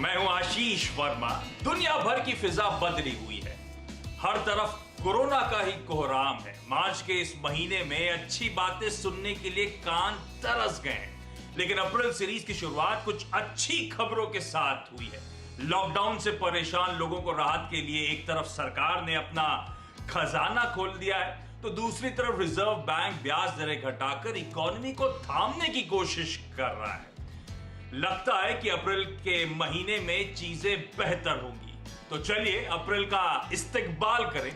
मैं हूं आशीष वर्मा। दुनिया भर की फिजा बदली हुई है, हर तरफ कोरोना का ही कोहराम है। मार्च के इस महीने में अच्छी बातें सुनने के लिए कान तरस गए हैं, लेकिन अप्रैल सीरीज की शुरुआत कुछ अच्छी खबरों के साथ हुई है। लॉकडाउन से परेशान लोगों को राहत के लिए एक तरफ सरकार ने अपना खजाना खोल दिया है, तो दूसरी तरफ रिजर्व बैंक ब्याज दरें घटाकर इकोनॉमी को थामने की कोशिश कर रहा है। लगता है कि अप्रैल के महीने में चीजें बेहतर होंगी, तो चलिए अप्रैल का इस्तकबाल करें,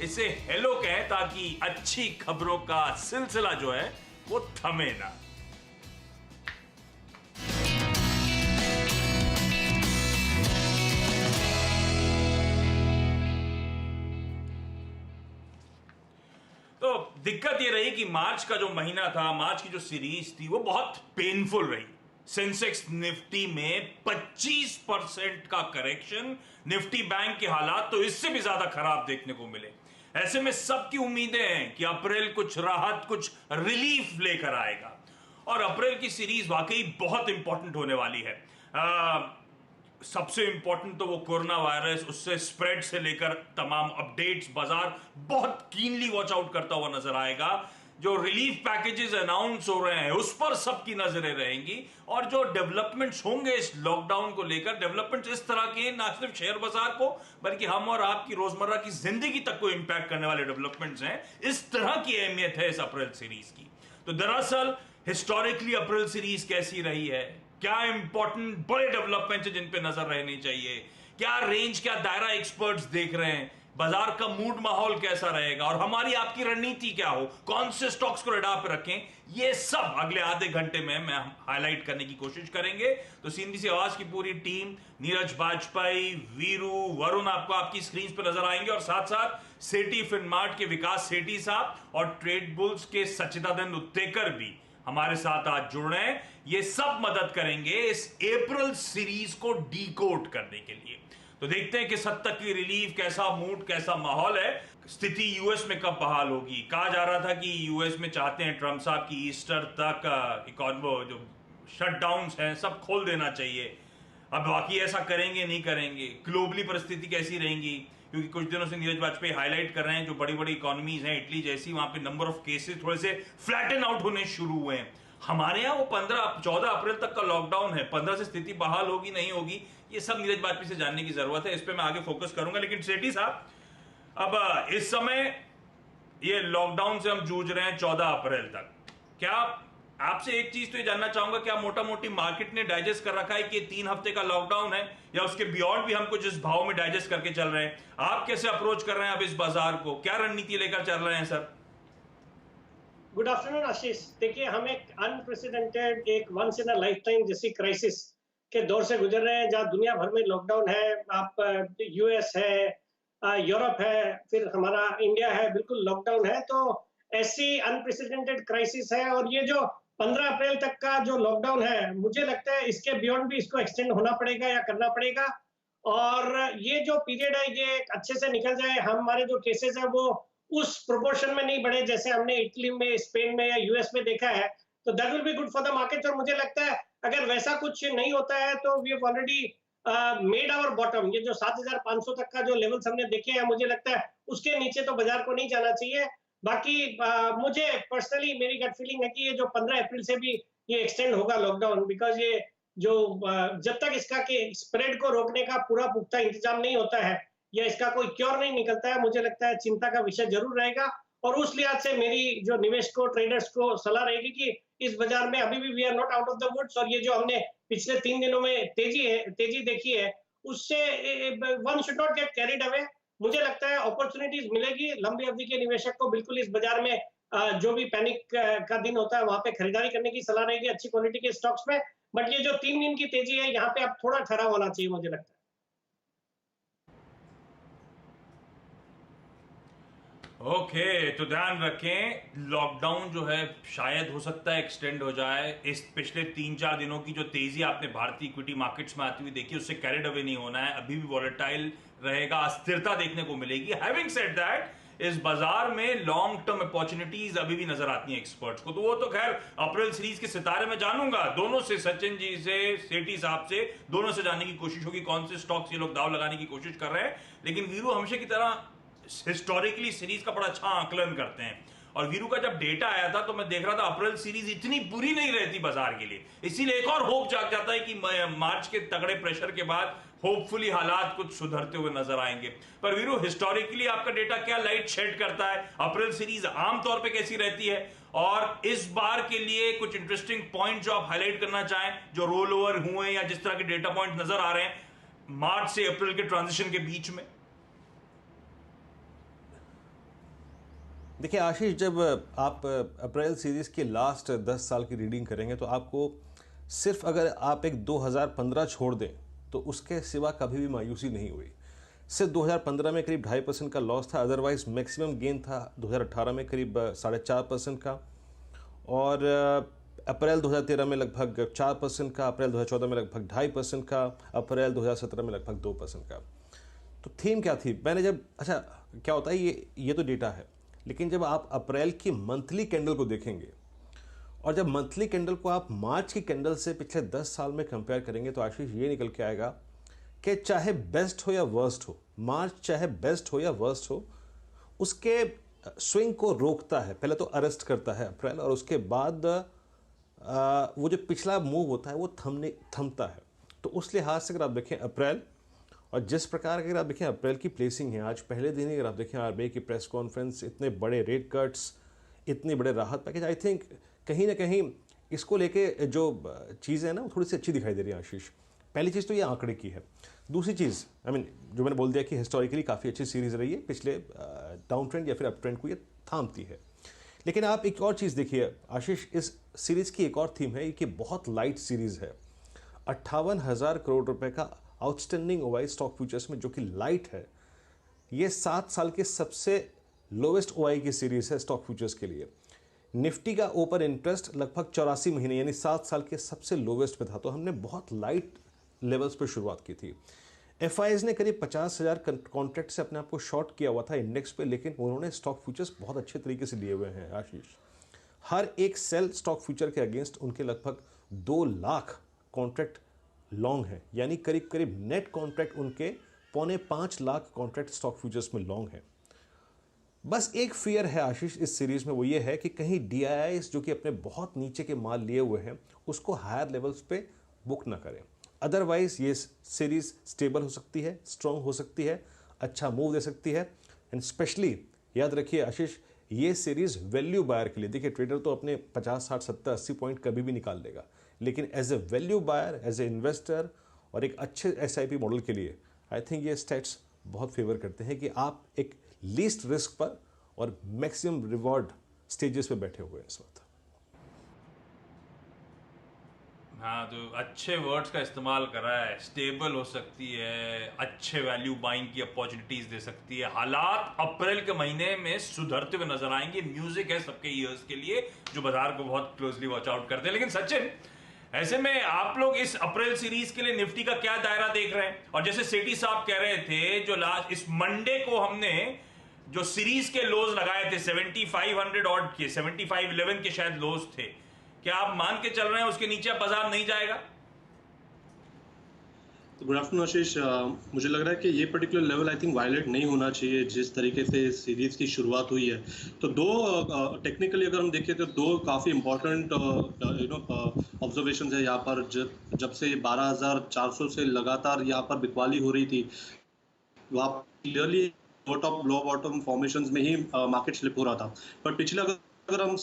इसे हेलो कहें, ताकि अच्छी खबरों का सिलसिला जो है वो थमे ना। तो दिक्कत ये रही कि मार्च का जो महीना था, मार्च की जो सीरीज थी, वो बहुत पेनफुल रही। सेंसेक्स निफ्टी में 25% का करेक्शन, निफ्टी बैंक के हालात तो इससे भी ज्यादा खराब देखने को मिले। ऐसे में सबकी उम्मीदें हैं कि अप्रैल कुछ राहत, कुछ रिलीफ लेकर आएगा, और अप्रैल की सीरीज वाकई बहुत इंपॉर्टेंट होने वाली है। सबसे इंपॉर्टेंट तो वो कोरोना वायरस, उससे स्प्रेड से लेकर तमाम अपडेट्स बाजार बहुत कीनली वॉच आउट करता हुआ नजर आएगा। जो रिलीफ पैकेजेस अनाउंस हो रहे हैं उस पर सबकी नजरें रहेंगी, और जो डेवलपमेंट्स होंगे इस लॉकडाउन को लेकर, डेवलपमेंट्स इस तरह के ना सिर्फ शेयर बाजार को बल्कि हम और आपकी रोजमर्रा की जिंदगी तक को इंपैक्ट करने वाले डेवलपमेंट्स हैं। इस तरह की अहमियत है इस अप्रैल सीरीज की। तो दरअसल हिस्टोरिकली अप्रैल सीरीज कैसी रही है, क्या इंपॉर्टेंट बड़े डेवलपमेंट्स जिन पे नजर रहनी चाहिए, क्या रेंज, क्या दायरा एक्सपर्ट्स देख रहे हैं, बाजार का मूड माहौल कैसा रहेगा, और हमारी आपकी रणनीति क्या हो, कौन से स्टॉक्स को रडार पर रखें, ये सब अगले आधे घंटे में मैं हाईलाइट करने की कोशिश करेंगे। तो सीधी सी आवाज की पूरी टीम, नीरज बाजपेयी, वीरू, वरुण आपको आपकी स्क्रीन पर नजर आएंगे, और साथ साथ सेठी फिनमार्ट के विकास सेठी साहब और ट्रेड बुल्स के सच्चिदानंद उत्तेकर भी हमारे साथ आज जुड़ रहे हैं। ये सब मदद करेंगे इस अप्रैल सीरीज को डीकोड करने के लिए। तो देखते हैं कि हद तक की रिलीफ, कैसा मूड, कैसा माहौल है, स्थिति यूएस में कब बहाल होगी। कहा जा रहा था कि यूएस में चाहते हैं ट्रंप साहब की ईस्टर तक इकोनॉमी जो शटडाउन्स हैं सब खोल देना चाहिए। अब बाकी ऐसा करेंगे नहीं करेंगे, ग्लोबली परिस्थिति कैसी रहेंगी, क्योंकि कुछ दिनों से नीरज वाजपेयी हाईलाइट कर रहे हैं जो बड़ी बड़ी इकोनॉमीज हैं, इटली जैसी, वहां पे नंबर ऑफ केसेस थोड़े से फ्लैटन आउट होने शुरू हुए हैं। हमारे यहाँ वो 14 अप्रैल तक का लॉकडाउन है, 15 से स्थिति बहाल होगी नहीं होगी, ये सब नीरज वाजपेयी से जानने की जरूरत है। इस पे मैं आगे फोकस करूंगा। लेकिन सेठी साहब, अब इस समय ये लॉकडाउन से हम जूझ रहे हैं 14 अप्रैल तक। क्या आपसे एक चीज तो ये जानना चाहूंगा, क्या मोटा मोटी मार्केट ने डाइजेस्ट कर रखा है कि 3 हफ्ते का लॉकडाउन है, या उसके बियॉन्ड भी हम कुछ इस भाव में डाइजेस्ट करके चल रहे हैं? आप कैसे अप्रोच कर रहे हैं अब इस बाजार को, क्या रणनीति लेकर चल रहे हैं सर? गुड आफ्टरनून आशीष। देखिए, हम एक अनप्रेसिडेंटेड, एक once in a lifetime जैसी क्राइसिस के दौर से गुजर रहे हैं, जहां दुनिया भर में लॉकडाउन है। आप यूएस है, यूरोप है, फिर हमारा इंडिया है, बिल्कुल लॉकडाउन है। तो ऐसी अनप्रेसिडेंटेड क्राइसिस है, और ये जो 15 अप्रैल तक का जो लॉकडाउन है, मुझे लगता है इसके बियॉन्ड भी इसको एक्सटेंड होना पड़ेगा या करना पड़ेगा। और ये जो पीरियड है ये अच्छे से निकल जाए, हमारे जो केसेस है वो उस प्रोपोर्शन में नहीं बढ़े जैसे हमने इटली में, स्पेन में या यूएस में देखा है, तो that will be good for the market. और मुझे लगता है अगर वैसा कुछ नहीं होता है तो we have already made our bottom. ये जो 7500 तक का जो लेवल्स हमने देखे हैं, मुझे लगता है उसके नीचे तो बाजार को नहीं जाना चाहिए। बाकी मुझे पर्सनली मेरी गट फीलिंग है कि ये जो 15 अप्रैल से भी ये एक्सटेंड होगा लॉकडाउन, बिकॉज ये जो जब तक इसका के स्प्रेड को रोकने का पूरा पुख्ता इंतजाम नहीं होता है या इसका कोई क्योर नहीं निकलता है, मुझे लगता है चिंता का विषय जरूर रहेगा। और उस लिहाज से मेरी जो निवेश को, ट्रेडर्स को सलाह रहेगी कि इस बाजार में अभी भी we are not out of the woods, और ये जो हमने पिछले 3 दिनों में तेजी देखी है, उससे one should not get carried away. मुझे लगता है अपॉर्चुनिटीज मिलेगी लंबी अवधि के निवेशक को। बिल्कुल इस बाजार में जो भी पैनिक का दिन होता है वहां पे खरीदारी करने की सलाह रहेगी अच्छी क्वालिटी के स्टॉक्स में। बट ये जो 3 दिन की तेजी है, यहाँ पे अब थोड़ा ठहराव होना चाहिए, मुझे लगता है। ओके, तो ध्यान रखें, लॉकडाउन जो है शायद हो सकता है एक्सटेंड हो जाए। इस पिछले 3-4 दिनों की जो तेजी आपने भारतीय इक्विटी मार्केट्स में आती हुई देखी, उससे कैरिड अवे नहीं होना है। अभी भी वॉलेटाइल रहेगा, अस्थिरता देखने को मिलेगी। हैविंग सेड दैट, इस बाजार में लॉन्ग टर्म अपॉर्चुनिटीज अभी भी नजर आती हैं एक्सपर्ट्स को। तो वो तो खैर अप्रैल सीरीज के सितारे में जानूंगा दोनों से, सचिन जी से, सेठी साहब से, दोनों से जानने की कोशिश होगी कौन से स्टॉक्स ये लोग दाव लगाने की कोशिश कर रहे हैं। लेकिन वीरू हमेशा की तरह हिस्टोरिकली सीरीज का बड़ा अच्छा आकलन करते हैं, और वीरू का जब डेटा आया था तो मैं देख रहा था अप्रैल सीरीज इतनी बुरी नहीं रहती बाजार के लिए, इसीलिए एक और होप जाग जाता है कि मार्च के तगड़े प्रेशर के बाद होपफुली हालात कुछ सुधरते हुए नजर आएंगे। पर वीरू हिस्टोरिकली आपका डेटा क्या लाइट शेड करता है, अप्रैल सीरीज आमतौर पे कैसी रहती है, और इस बार के लिए कुछ इंटरेस्टिंग पॉइंट जो आप हाईलाइट करना चाहें जो रोल ओवर हुए या जिस तरह के डेटा पॉइंट नजर आ रहे हैं मार्च से अप्रैल के ट्रांजिशन के बीच में? देखिए आशीष, जब आप अप्रैल सीरीज़ के लास्ट 10 साल की रीडिंग करेंगे तो आपको सिर्फ अगर आप एक 2015 छोड़ दें तो उसके सिवा कभी भी मायूसी नहीं हुई। सिर्फ 2015 में करीब 2.5% का लॉस था, अदरवाइज मैक्सिमम गेन था 2018 में करीब 4.5% का, और अप्रैल 2013 में लगभग 4% का, अप्रैल 2014 में लगभग 2.5% का, अप्रैल 2017 में लगभग 2% का। तो थीम क्या थी? मैंने जब अच्छा क्या होता है, ये तो डेटा है, लेकिन जब आप अप्रैल की मंथली कैंडल को देखेंगे और जब मंथली कैंडल को आप मार्च की कैंडल से पिछले 10 साल में कंपेयर करेंगे तो आशीष ये निकल के आएगा कि चाहे बेस्ट हो या वर्स्ट हो, मार्च चाहे बेस्ट हो या वर्स्ट हो, उसके स्विंग को रोकता है। पहले तो अरेस्ट करता है अप्रैल, और उसके बाद वो जो पिछला मूव होता है वो थमता है। तो उस लिहाज से अगर आप देखें अप्रैल, और जिस प्रकार की अगर आप देखें अप्रैल की प्लेसिंग है, आज पहले दिन ही अगर आप देखें आरबीआई की प्रेस कॉन्फ्रेंस, इतने बड़े रेट कट्स, इतने बड़े राहत पैकेज, आई थिंक कहीं ना कहीं इसको लेके जो चीज़ें हैं ना वो थोड़ी सी अच्छी दिखाई दे रही है आशीष। पहली चीज़ तो ये आंकड़े की है। दूसरी चीज़ जो मैंने बोल दिया कि हिस्टोरिकली काफ़ी अच्छी सीरीज़ रही है, पिछले डाउन ट्रेंड या फिर अप ट्रेंड को ये थामती है। लेकिन आप एक और चीज़ देखिए आशीष, इस सीरीज़ की एक और थीम है कि बहुत लाइट सीरीज़ है। 58,000 करोड़ रुपए का आउटस्टैंडिंग ओआई स्टॉक फ्यूचर्स में, जो कि लाइट है। ये 7 साल के सबसे लोवेस्ट ओआई की सीरीज है स्टॉक फ्यूचर्स के लिए। निफ्टी का ओपन इंटरेस्ट लगभग 84 महीने यानी 7 साल के सबसे लोवेस्ट पे था। तो हमने बहुत लाइट लेवल्स पर शुरुआत की थी। एफआईज ने करीब 50,000 कॉन्ट्रैक्ट से अपने आप को शॉर्ट किया हुआ था इंडेक्स पे, लेकिन उन्होंने स्टॉक फ्यूचर्स बहुत अच्छे तरीके से लिए हुए हैं आशीष। हर एक सेल स्टॉक फ्यूचर के अगेंस्ट उनके लगभग 2 लाख कॉन्ट्रैक्ट लॉन्ग है, यानी करीब करीब नेट कॉन्ट्रैक्ट उनके 4.25 लाख कॉन्ट्रैक्ट स्टॉक फ्यूचर्स में लॉन्ग है। बस एक फियर है आशीष इस सीरीज में, वो ये है कि कहीं डीआईआईस जो कि अपने बहुत नीचे के माल लिए हुए हैं उसको हायर लेवल्स पे बुक ना करें। अदरवाइज ये सीरीज स्टेबल हो सकती है, स्ट्रॉन्ग हो सकती है, अच्छा मूव दे सकती है। एंड स्पेशली याद रखिए आशीष, ये सीरीज वैल्यू बायर के लिए, देखिए ट्रेडर तो अपने 50, 60, 70, 80 पॉइंट कभी भी निकाल देगा, लेकिन as a value buyer, as a investor और एक अच्छे एसआईपी मॉडल के लिए आई थिंक ये स्टैट्स बहुत फेवर करते हैं कि आप एक लीस्ट रिस्क पर और मैक्सिमम रिवॉर्ड स्टेजेस पे बैठे हुए हैं इस वक्त। हाँ, तो अच्छे वर्ड्स का इस्तेमाल करा है। स्टेबल हो सकती है, अच्छे वैल्यू बाइंग की अपॉर्चुनिटीज दे सकती है। हालात अप्रैल के महीने में सुधरते हुए नजर आएंगे। म्यूजिक है सबके ईयर्स के लिए जो बाजार को बहुत क्लोजली वॉच आउट करते हैं। लेकिन सचिन, ऐसे में आप लोग इस अप्रैल सीरीज के लिए निफ्टी का क्या दायरा देख रहे हैं? और जैसे सेठी साहब कह रहे थे, जो लास्ट इस मंडे को हमने जो सीरीज के लोज लगाए थे 7500 ऑड के, 7511 के शायद लोज थे, क्या आप मान के चल रहे हैं उसके नीचे बाजार नहीं जाएगा? तो गुड आफ्टरनून आशीष, मुझे लग रहा है कि ये particular level I think violate नहीं होना चाहिए जिस तरीके से सीरीज की शुरुआत हुई है। तो दो टेक्निकली अगर हम देखें तो दो काफ़ी इंपॉर्टेंट ऑब्जर्वेशन है यहाँ पर। जब से 12,400 से लगातार यहाँ पर बिकवाली हो रही थी, वहाँ क्लियरली लो टॉप लो बॉटम फॉर्मेशंस में ही मार्केट स्लिप हो रहा था। पर पिछले अगर हम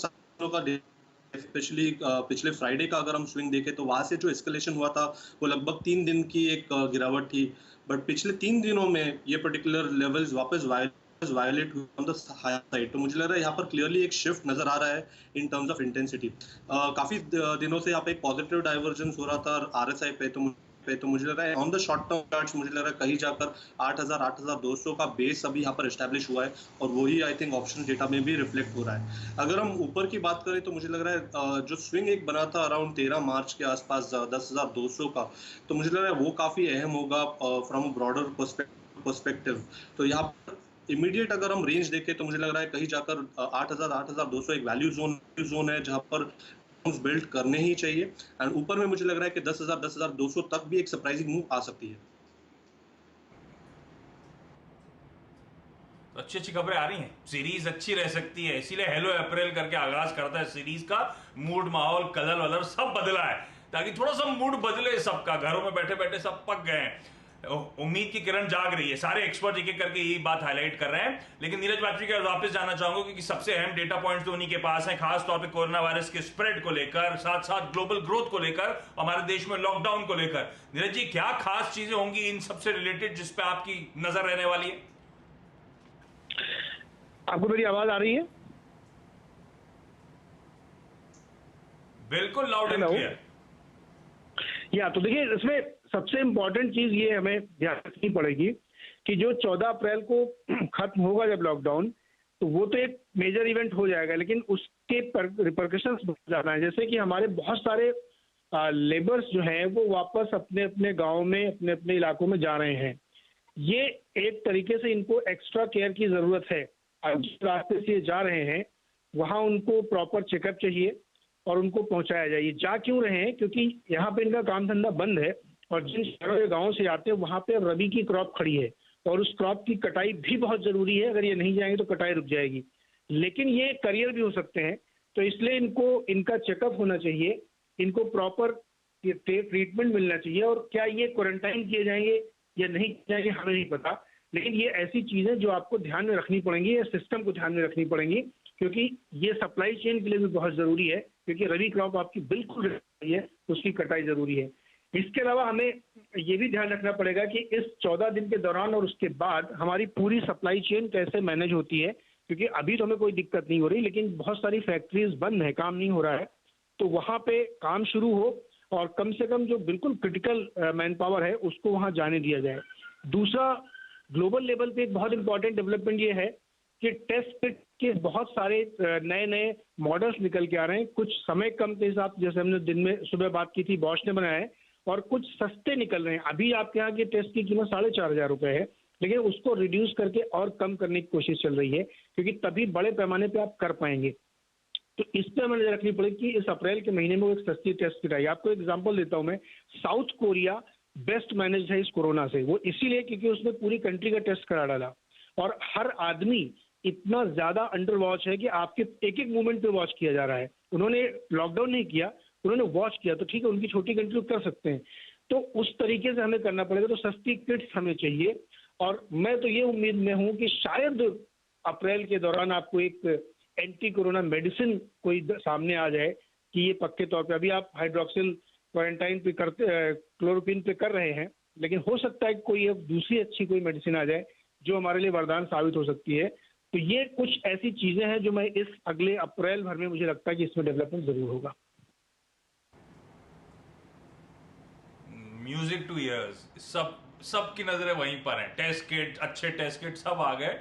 स्पेशली पिछले फ्राइडे का अगर हम स्विंग देखें तो वहां से जो एस्केलेशन हुआ था वो लगभग 3 दिन की एक गिरावट थी। बट पिछले 3 दिनों में ये पर्टिकुलर लेवल्स वापस वायलेट हुए ऑन द हायर साइड। तो मुझे लग रहा है यहाँ पर क्लियरली एक शिफ्ट नजर आ रहा है इन टर्म्स ऑफ इंटेंसिटी। काफी दिनों से यहाँ पे एक पॉजिटिव डाइवर्जेंस हो रहा था आरएसआई पे। तो मुझे लग रहा है on the short term charts मुझे लग रहा है कहीं जाकर 8,000 8,200 का बेस अभी यहाँ पर एस्टैब्लिश हुआ है, और वही आई थिंक ऑप्शन डेटा में भी रिफ्लेक्ट हो रहा है। अगर हम ऊपर की बात करें तो मुझे लग रहा है जो स्विंग एक बना था अराउंड 13 मार्च के आसपास 10,200 का, तो मुझे लग रहा है वो काफी अहम होगा फ्रॉम ब्रॉडर पर्सपेक्टिव। तो यहाँ पर इमीडिएट अगर हम रेंज देखें तो मुझे लग रहा है कहीं जाकर 8,000 8,200 एक वैल्यू जोन है जहां पर बिल्ड करने ही चाहिए। एंड ऊपर में मुझे लग रहा है कि 10,000 10,200 तक भी एक सरप्राइजिंग मूव आ सकती है। तो अच्छी अच्छी खबरें आ रही हैं, सीरीज अच्छी रह सकती है, इसीलिए हेलो अप्रैल करके आगाज करता है सीरीज का। मूड, माहौल, कलर वलर सब बदला है ताकि थोड़ा सा मूड बदले सबका। घरों में बैठे बैठे सब पक गए हैं, उम्मीद की किरण जाग रही है। सारे एक्सपर्ट एक एक करके यही बात हाईलाइट कर रहे हैं। लेकिन नीरज बाजपेयी का वापस जाना चाहूंगा क्योंकि सबसे अहम डेटा पॉइंट्स तो उन्हीं के पास हैं, खास तौर पे कोरोना वायरस के स्प्रेड को लेकर, साथ साथ ग्लोबल ग्रोथ को लेकर, हमारे देश में लॉकडाउन को लेकर। नीरज जी, क्या खास चीजें होंगी इन सबसे रिलेटेड जिस पे आपकी नजर रहने वाली है? आपको मेरी आवाज आ रही है? बिल्कुल लाउड एंड क्लियर। तो देखिए, इसमें सबसे इंपॉर्टेंट चीज ये हमें ध्यान रखनी पड़ेगी कि जो 14 अप्रैल को खत्म होगा जब लॉकडाउन, तो वो तो एक मेजर इवेंट हो जाएगा, लेकिन उसके रिपरकशंस बहुत ज्यादा है। जैसे कि हमारे बहुत सारे लेबर्स जो हैं वो वापस अपने अपने गांव में, अपने अपने इलाकों में जा रहे हैं। ये एक तरीके से इनको एक्स्ट्रा केयर की जरूरत है। जिस रास्ते से जा रहे हैं वहां उनको प्रॉपर चेकअप चाहिए और उनको पहुंचाया जाए। ये जा क्यों रहे हैं? क्योंकि यहाँ पे इनका काम धंधा बंद है और जिन शहरों या गाँव से आते हैं वहां पे अब रबी की क्रॉप खड़ी है और उस क्रॉप की कटाई भी बहुत जरूरी है। अगर ये नहीं जाएंगे तो कटाई रुक जाएगी, लेकिन ये करियर भी हो सकते हैं। तो इसलिए इनको इनका चेकअप होना चाहिए, इनको प्रॉपर ट्रीटमेंट मिलना चाहिए। और क्या ये क्वारंटाइन किए जाएंगे या नहीं किए जाएंगे हमें नहीं पता, लेकिन ये ऐसी चीजें जो आपको ध्यान में रखनी पड़ेंगी, या सिस्टम को ध्यान में रखनी पड़ेंगी, क्योंकि ये सप्लाई चेन के लिए भी बहुत जरूरी है। क्योंकि रबी क्रॉप आपकी बिल्कुल है, उसकी कटाई जरूरी है। इसके अलावा हमें ये भी ध्यान रखना पड़ेगा कि इस 14 दिन के दौरान और उसके बाद हमारी पूरी सप्लाई चेन कैसे मैनेज होती है। क्योंकि अभी तो हमें कोई दिक्कत नहीं हो रही, लेकिन बहुत सारी फैक्ट्रीज बंद है, काम नहीं हो रहा है। तो वहां पे काम शुरू हो और कम से कम जो बिल्कुल क्रिटिकल मैन पावर है उसको वहां जाने दिया जाए। दूसरा, ग्लोबल लेवल पे एक बहुत इंपॉर्टेंट डेवलपमेंट ये है कि टेस्ट किट के बहुत सारे नए नए मॉडल्स निकल के आ रहे हैं। कुछ समय कम के हिसाब, जैसे हमने दिन में सुबह बात की थी, बॉश ने बनाया है, और कुछ सस्ते निकल रहे हैं। अभी आपके यहाँ की टेस्ट की कीमत 4,500 रुपए है, लेकिन उसको रिड्यूस करके और कम करने की कोशिश चल रही है, क्योंकि तभी बड़े पैमाने पे आप कर पाएंगे। तो इस पर हमें नजर रखनी पड़ेगी कि इस अप्रैल के महीने में वो एक सस्ती टेस्ट किट आई। आपको एग्जाम्पल देता हूँ मैं, साउथ कोरिया बेस्ट मैनेज है इस कोरोना से। वो इसीलिए क्योंकि उसने पूरी कंट्री का टेस्ट करा डाला और हर आदमी इतना ज्यादा अंडर वॉच है कि आपके एक एक मूवमेंट पे वॉच किया जा रहा है। उन्होंने लॉकडाउन नहीं किया, उन्होंने वॉच किया। तो ठीक है, उनकी छोटी कंट्री कर सकते हैं, तो उस तरीके से हमें करना पड़ेगा। तो सस्ती किट्स हमें चाहिए, और मैं तो ये उम्मीद में हूं कि शायद अप्रैल के दौरान आपको एक एंटी कोरोना मेडिसिन कोई सामने आ जाए कि ये पक्के तौर पे, अभी आप हाइड्रोक्सिल क्वारंटाइन पे करते, क्लोरोक्विन पे कर रहे हैं, लेकिन हो सकता है कि कोई एक दूसरी अच्छी कोई मेडिसिन आ जाए जो हमारे लिए वरदान साबित हो सकती है। तो ये कुछ ऐसी चीजें हैं जो मैं इस अगले अप्रैल भर में मुझे लगता है कि इसमें डेवलपमेंट जरूर होगा। म्यूजिक टू ईयर्स, सबकी नजरें वहीं पर हैं। टेस्ट किट, अच्छे टेस्ट किट सब आ गए,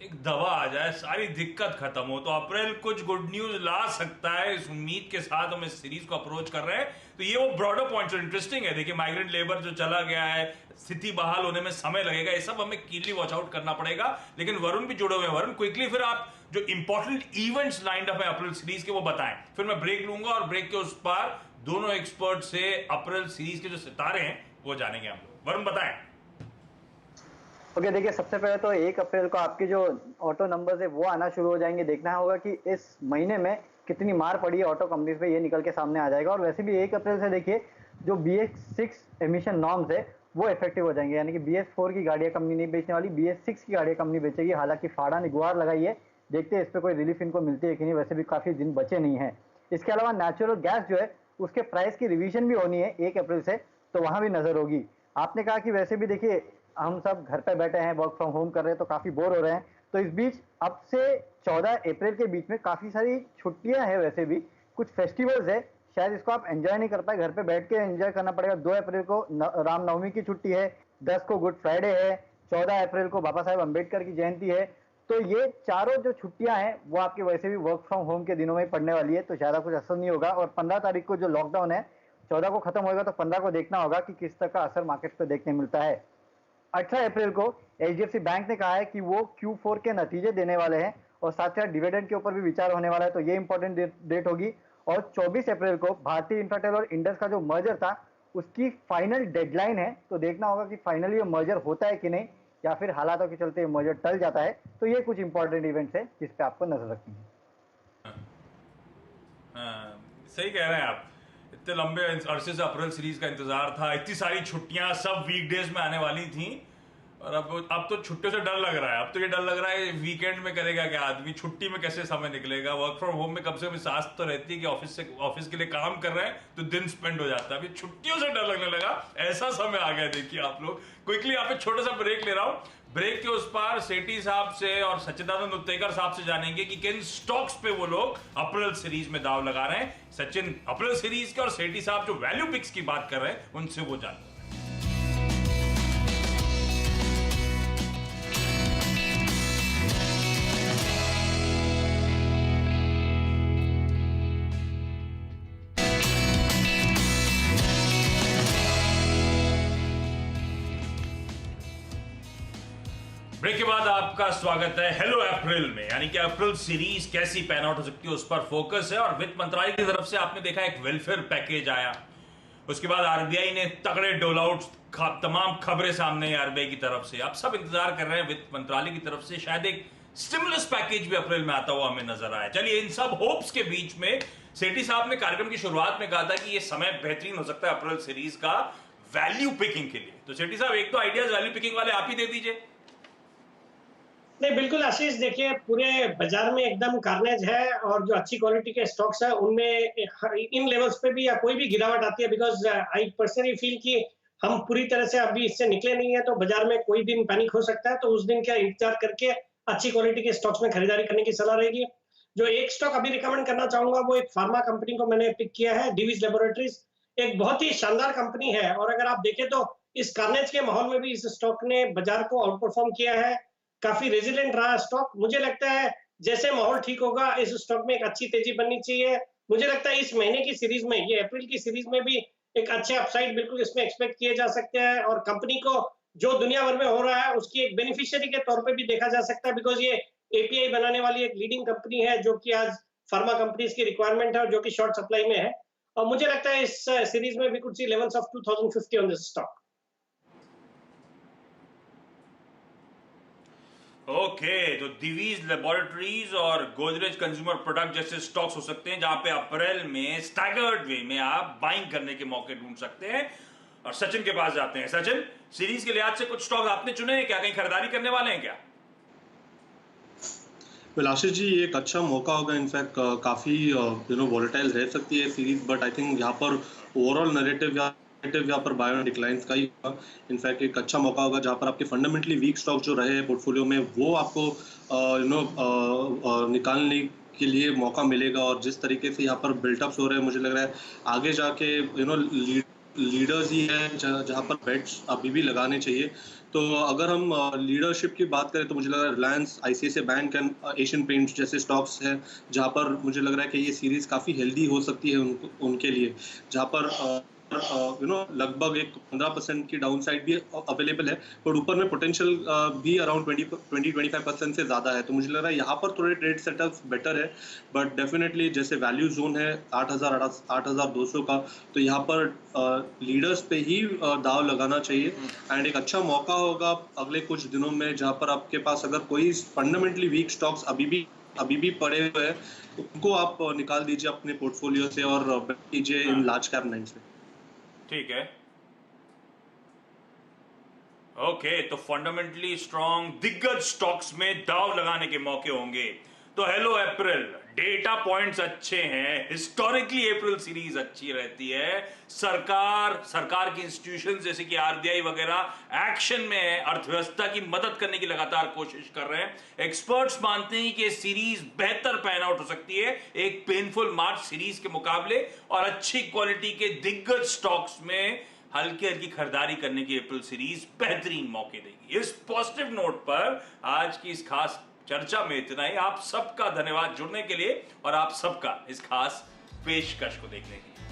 एक दवा आ जाए, सारी दिक्कत खत्म हो, तो अप्रैल कुछ गुड न्यूज ला सकता है। इस उम्मीद के साथ हम इस सीरीज को अप्रोच कर रहे हैं। तो ये वो ब्रॉडर पॉइंट इंटरेस्टिंग है। देखिए, माइग्रेंट लेबर जो चला गया है, स्थिति बहाल होने में समय लगेगा, ये सब हमें कीनली वॉच आउट करना पड़ेगा। लेकिन वरुण भी जुड़े हुए हैं। वरुण, क्विकली फिर आप जो इंपॉर्टेंट इवेंट्स लाइंड अप है अप्रैल सीरीज के वो बताएं, फिर मैं ब्रेक लूंगा और ब्रेक के उस पार दोनों एक्सपर्ट से अप्रैल सीरीज के जो सितारे हैं वो जानेंगे हम लोग। वरुण बताएं। ओके, देखिए, सबसे पहले तो 1 अप्रैल को आपके जो ऑटो नंबर्स है वो आना शुरू हो जाएंगे। देखना होगा कि इस महीने में कितनी मार पड़ी है ऑटो कंपनीज पे, ये निकल के सामने आ जाएगा। और वैसे भी 1 अप्रैल से देखिए जो BS6 एमिशन नॉर्म्स है वो इफेक्टिव हो जाएंगे, यानी कि BS4 की गाड़ियां कंपनी नहीं बेचने वाली, BS6 की गाड़ियां कंपनी बेचेगी। हालांकि फाड़ा ने गुहार लगाई है, देखते हैं इस पर कोई रिलीफ इनको मिलती है कि नहीं। वैसे भी काफी दिन बचे नहीं है। इसके अलावा नेचुरल गैस जो है उसके प्राइस की रिवीजन भी होनी है 1 अप्रैल से, तो वहां भी नजर होगी। आपने कहा कि वैसे भी देखिए हम सब घर पे बैठे हैं, वर्क फ्रॉम होम कर रहे हैं, तो काफी बोर हो रहे हैं। तो इस बीच अब से 14 अप्रैल के बीच में काफी सारी छुट्टियां हैं, वैसे भी कुछ फेस्टिवल्स है, शायद इसको आप एंजॉय नहीं कर पाए, घर पे बैठ के एंजॉय करना पड़ेगा। 2 अप्रैल को रामनवमी की छुट्टी है, 10 को गुड फ्राइडे है, 14 अप्रैल को बाबा साहेब अम्बेडकर की जयंती है। तो ये चारों जो छुट्टियां हैं वो आपके वैसे भी वर्क फ्रॉम होम के दिनों में पड़ने वाली है, तो ज्यादा कुछ असर नहीं होगा। और 15 तारीख को जो लॉकडाउन है 14 को खत्म होगा, तो 15 को देखना होगा कि किस तरह का असर मार्केट पे देखने मिलता है। 18 अप्रैल को HDFC बैंक ने कहा है कि वो Q4 के नतीजे देने वाले हैं और साथ ही साथ डिविडेंड के ऊपर भी विचार होने वाला है, तो ये इंपॉर्टेंट डेट होगी। और 24 अप्रैल को भारतीय इंफ्राटेल और इंडस का जो मर्जर था उसकी फाइनल डेडलाइन है, तो देखना होगा कि फाइनली ये मर्जर होता है कि नहीं, या फिर हालातों के चलते मर्जर टल जाता है। तो ये कुछ इंपॉर्टेंट इवेंट्स है जिस पे आपको नजर रखनी है। सही कह रहे हैं आप। इतने लंबे अरसे से अप्रैल सीरीज का इंतजार था, इतनी सारी छुट्टियां सब वीकडेज में आने वाली थी, और अब तो छुट्टियों से डर लग रहा है। अब तो ये डर लग रहा है वीकेंड में करेगा क्या आदमी, छुट्टी में कैसे समय निकलेगा। वर्क फ्रॉम होम में कम से कम सांस तो रहती है कि ऑफिस के लिए काम कर रहे हैं तो दिन स्पेंड हो जाता है। अभी छुट्टियों से डर लगने लगा, ऐसा समय आ गया। देखिए आप लोग, क्विकली यहाँ पे छोटा सा ब्रेक ले रहा हूँ। ब्रेक के उस पार सेठी साहब से और सच्चिदानंद उत्तेकर साहब से जानेंगे कि किन स्टॉक्स पे वो लोग अप्रैल सीरीज में दाव लगा रहे हैं। सचिन अप्रैल सीरीज के और सेठी साहब जो वैल्यू पिक्स की बात कर रहे हैं उनसे वो जान। ब्रेक के बाद आपका स्वागत है हेलो अप्रैल में, यानी कि अप्रैल सीरीज कैसी पैन आउट हो सकती है उस पर फोकस है। और वित्त मंत्रालय की तरफ से आपने देखा एक वेलफेयर पैकेज आया, उसके बाद आरबीआई ने तगड़े डोल आउट, तमाम खबरें सामने आरबीआई की तरफ से। आप सब इंतजार कर रहे हैं वित्त मंत्रालय की तरफ से शायद एक स्टिमुलस पैकेज भी अप्रैल में आता हुआ हमें नजर आया। चलिए, इन सब होप्स के बीच में सेठी साहब ने कार्यक्रम की शुरुआत में कहा था कि यह समय बेहतरीन हो सकता है अप्रैल सीरीज का वैल्यू पिकिंग के लिए। तो सेठी साहब, एक तो आइडियाज वैल्यू पिकिंग वाले आप ही दे दीजिए। नहीं, बिल्कुल आशीष, देखिए पूरे बाजार में एकदम कार्नेज है और जो अच्छी क्वालिटी के स्टॉक्स है उनमें इन लेवल्स पे भी या कोई भी गिरावट आती है, बिकॉज आई पर्सनली फील कि हम पूरी तरह से अभी इससे निकले नहीं है, तो बाजार में कोई दिन पैनिक हो सकता है। तो उस दिन का इंतजार करके अच्छी क्वालिटी के स्टॉक्स में खरीदारी करने की सलाह रहेगी। जो एक स्टॉक अभी रिकमेंड करना चाहूंगा वो एक फार्मा कंपनी को मैंने पिक किया है, डिवीज लेबोरेटरीज। एक बहुत ही शानदार कंपनी है और अगर आप देखें तो इस कार्नेज के माहौल में भी इस स्टॉक ने बाजार को आउट परफॉर्म किया है, काफी रेजिलेंट रहा स्टॉक। मुझे लगता है जैसे माहौल ठीक होगा इस स्टॉक में एक अच्छी तेजी बननी चाहिए। मुझे लगता है इस महीने की सीरीज में, ये अप्रैल की सीरीज में भी एक अच्छे अपसाइड बिल्कुल इसमें एक्सपेक्ट किए जा सकते हैं और कंपनी को जो दुनिया भर में हो रहा है उसकी एक बेनिफिशियरी के तौर पे भी देखा जा सकता है, बिकॉज ये एपीआई बनाने वाली एक लीडिंग कंपनी है जो कि आज फार्मा कंपनीज की रिक्वायरमेंट है और जो कि शॉर्ट सप्लाई में है। और मुझे लगता है इस सीरीज में भी कुछ levels of 2050 on this stock. Okay, तो दिवीज लेबोरेटरीज और गोदरेज कंज्यूमर प्रोडक्ट जैसे स्टॉक्स हो सकते हैं जहां पे अप्रैल में स्टैगर्ड वे में आप बाइंग करने के मौके ढूंढ सकते हैं। और सचिन के पास जाते हैं। सचिन, सीरीज के लिहाज से कुछ स्टॉक्स आपने चुने हैं क्या? कहीं खरीदारी करने वाले हैं क्या? आशीष जी, ये एक अच्छा मौका होगा। इनफैक्ट काफी वॉलेटाइल रह सकती है सीरीज, बट आई थिंक यहाँ पर ओवरऑल नैरेटिव यहाँ पर बाय ऑन डिक्लाइंस का ही होगा। इनफैक्ट एक अच्छा मौका होगा जहाँ पर आपके फंडामेंटली वीक स्टॉक जो रहे पोर्टफोलियो में वो आपको निकालने के लिए मौका मिलेगा। और जिस तरीके से यहाँ पर बिल्टअप्स हो रहे हैं, मुझे लग रहा है आगे जाके लीडर्स ही है जहाँ पर बेट्स अभी भी लगाने चाहिए। तो अगर हम लीडरशिप की बात करें तो मुझे लग रहा है Reliance, ICICI bank and Asian paints जैसे स्टॉक्स हैं जहाँ पर मुझे लग रहा है कि ये सीरीज काफ़ी हेल्दी हो सकती है उनके लिए, जहाँ पर लगभग एक 15% की डाउन साइड भी अवेलेबल है, पर ऊपर में पोटेंशियल भी अराउंड 20-25% से ज़्यादा है। तो मुझे लग रहा है यहाँ पर थोड़े ट्रेड सेटअप बेटर है, बट डेफिनेटली जैसे वैल्यू जोन है 8,200 का, तो यहाँ पर लीडर्स पे ही दाव लगाना चाहिए। एंड एक अच्छा मौका होगा अगले कुछ दिनों में जहाँ पर आपके पास अगर कोई फंडामेंटली वीक स्टॉक्स अभी भी पड़े हुए हैं, उनको आप निकाल दीजिए अपने पोर्टफोलियो से और बेट कीजिए इन लार्ज कैप नाइम्स में। ठीक है, ओके, तो फंडामेंटली स्ट्रॉन्ग दिग्गज स्टॉक्स में दाव लगाने के मौके होंगे। तो हेलो अप्रैल, डेटा पॉइंट्स अच्छे हैं, हिस्टोरिकली अप्रैल सीरीज अच्छी रहती है। सरकार की इंस्टीट्यूशंस जैसे कि आरबीआई वगैरह एक्शन में है, अर्थव्यवस्था की मदद करने की लगातार कोशिश कर रहे हैं। एक्सपर्ट्स मानते हैं कि ये सीरीज बेहतर पैन आउट हो सकती है एक पेनफुल मार्च सीरीज के मुकाबले, और अच्छी क्वालिटी के दिग्गज स्टॉक्स में हल्की हल्की खरीदारी करने की अप्रैल सीरीज बेहतरीन मौके देगी। इस पॉजिटिव नोट पर आज की इस खास चर्चा में इतना ही। आप सबका धन्यवाद जुड़ने के लिए और आप सबका इस खास पेशकश को देखने के लिए।